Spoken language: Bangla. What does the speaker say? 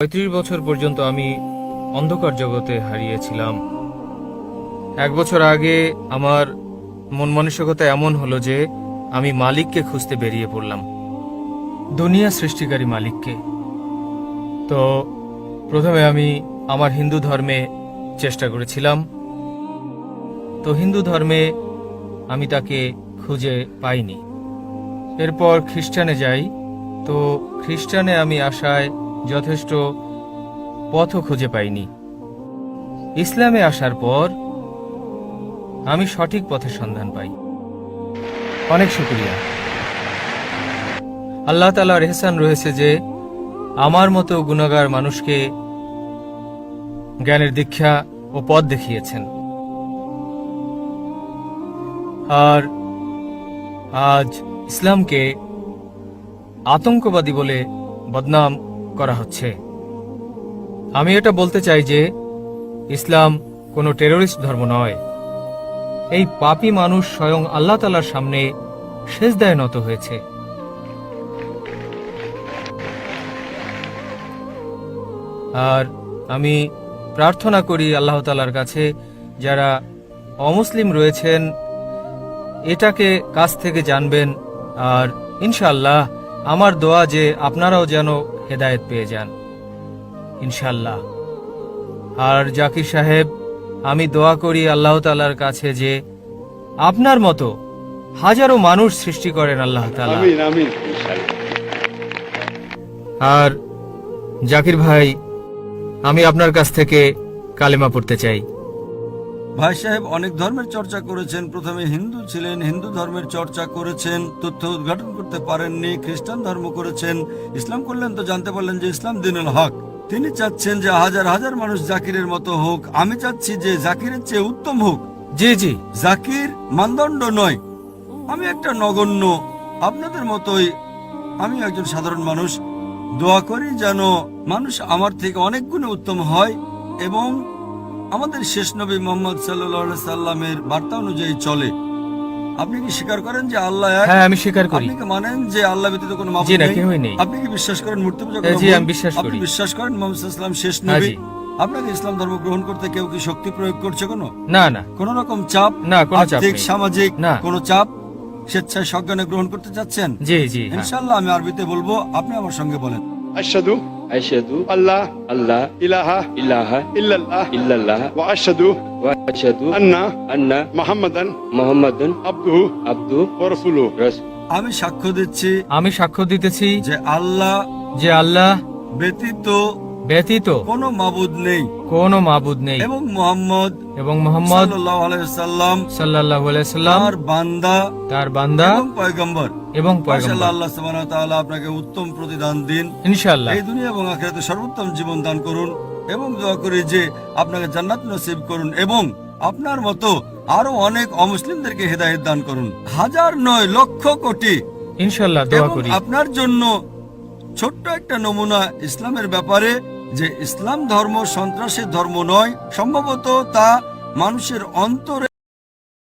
35 বছর পর্যন্ত আমি অন্ধকার জগতে হারিয়েছিলাম। 1 বছর আগে আমার মন মানসিকতা এমন হলো যে আমি মালিককে খুঁজতে বেরিয়ে পড়লাম, দুনিয়া সৃষ্টিকারী মালিককে। তো প্রথমে আমি আমার হিন্দু ধর্মে চেষ্টা করেছিলাম। তো হিন্দু ধর্মে আমি তাকে খুঁজে পাইনি। এরপর খ্রিস্টানে যাই। তো খ্রিস্টানে আমি আসায় যথেষ্ট পথও খুঁজে পাইনি। ইসলামে আসার পর আমি সঠিক পথের সন্ধান পাই। অনেক শুকরিয়া। আল্লাহ তাআলার ইহসান রয়েছে যে আমার মতো গুনাহগার মানুষকে জ্ঞানের দীক্ষা ও পথ দেখিয়েছেন। আর আজ ইসলামকে আতঙ্কবাদী বলে বদনাম করা হচ্ছে। আমি এটা বলতে চাই যে ইসলাম কোনো টেররিস্ট ধর্ম নয়। এই পাপী মানুষ স্বয়ং আল্লাহ তাআলার সামনে সিজদায় নত হয়েছে। আর আমি প্রার্থনা করি আল্লাহ তাআলার কাছে যারা অমুসলিম রয়েছেন এটাকে কাছ থেকে জানবেন। আর ইনশাআল্লাহ আমার দোয়া যে আপনারাও যেন হেদায়েত পেয়ে যান ইনশাআল্লাহ। আর জাকির সাহেব, আমি দোয়া করি আল্লাহ তাআলার কাছে যে আপনার মতো হাজারো মানুষ সৃষ্টি করেন আল্লাহ তাআলা। আমিন আমিন। আর জাকির ভাই, আমি আপনার কাছ থেকে কালেমা পড়তে চাই। ভাই সাহেব অনেক ধর্মের চর্চা করেছেন। প্রথমে হিন্দু ছিলেন, হিন্দু ধর্মের চর্চা করেছেন, তথ্য উদ্ঘাটন করতে পারেননি, খ্রিস্টান ধর্ম করেছেন, ইসলাম করলেন তো জানতে পারলেন যে ইসলাম দ্বীনুল হক। তিনি চাচ্ছেন যে হাজার হাজার মানুষ জাকিরের মতো হোক। আমি চাচ্ছি যে জাকিরের চেয়ে উত্তম হোক। জি জি। জাকির মানদণ্ড নয়, আমি একটা নগণ্য, আপনাদের মতোই আমি একজন সাধারণ মানুষ। দোয়া করি যেন মানুষ আমার থেকে অনেক গুণে উত্তম হয় এবং আমাদের শেষ নবী মুহাম্মদ সাল্লাল্লাহু আলাইহি সাল্লামের বার্তা অনুযায়ী চলে। আপনি কি স্বীকার করেন যে আল্লাহ এক? হ্যাঁ, আমি স্বীকার করি। আপনি কি মানেন যে আল্লাহ ব্যতীত কোনো মাবুদ জি না, নেই? কেউই নেই। আপনি কি বিশ্বাস করেন মূর্তি পূজা জি, করা আমি ভুল? বিশ্বাস আপনি করি। বিশ্বাস করেন মুহাম্মদ সাল্লাল্লাহু আলাইহি সাল্লাম শেষ হ্যাঁ, নবী? জি। আপনাকে ইসলাম ধর্ম গ্রহণ করতে কেউ কি শক্তি প্রয়োগ করছে? না না কোন রকম চাপ? না, কোনো চাপ আর্থিক নেই। সামাজিক না। কোনো চাপ? স্বেচ্ছায় সজ্ঞানে গ্রহণ করতে চাচ্ছেন? জি জি। হ্যাঁ। ইনশাআল্লাহ আমি আরবিতে বলবো, আপনি আমার সঙ্গে বলেন। আশহাদু أشهد আল্লাহ ألا ইলাহা إله ইল্লাল্লাহ إلا الله ওয়া আশহাদু وأشهد আন্না أن মুহাম্মাদান محمد আবদুহু عبده ওয়া রাসূলুহু। رسول আমি সাক্ষ্য দিচ্ছি আমি সাক্ষ্য দিতেছি যে আল্লাহ যে আল্লাহ ব্যতীত ব্যতীত কোনো মাবুদ নেই কোনো মাবুদ নেই এবং মুহাম্মদ এবং মুহাম্মদ সাল্লাল্লাহু আলাইহি সাল্লাম সাল্লাল্লাহু আলাইহি সাল্লাম তার বান্দা তার বান্দা এবং পয়গম্বর। এবং মাশাআল্লাহ, পয়গম্বর। আল্লাহ সুবহানাহু ওয়া তাআলা আপনাকে উত্তম প্রতিদান দিন। ইনশাআল্লাহ। এই দুনিয়া এবং আখিরাতে সর্বোত্তম জীবন দান করুন এবং দোয়া করি যে আপনাকে জান্নাত নসিব করুন এবং আপনার মতো আরো অনেক অমুসলিমদেরকে হেদায়েত দান করুন। হাজার নয়, লক্ষ কোটি। ইনশাআল্লাহ দোয়া এবং করি। আপনার জন্য ছোট্ট একটা নমুনা ইসলামের ব্যাপারে, যে ইসলাম ধর্ম সন্ত্রাসের ধর্ম নয়। সম্ভবত তা মানুষের অন্তরে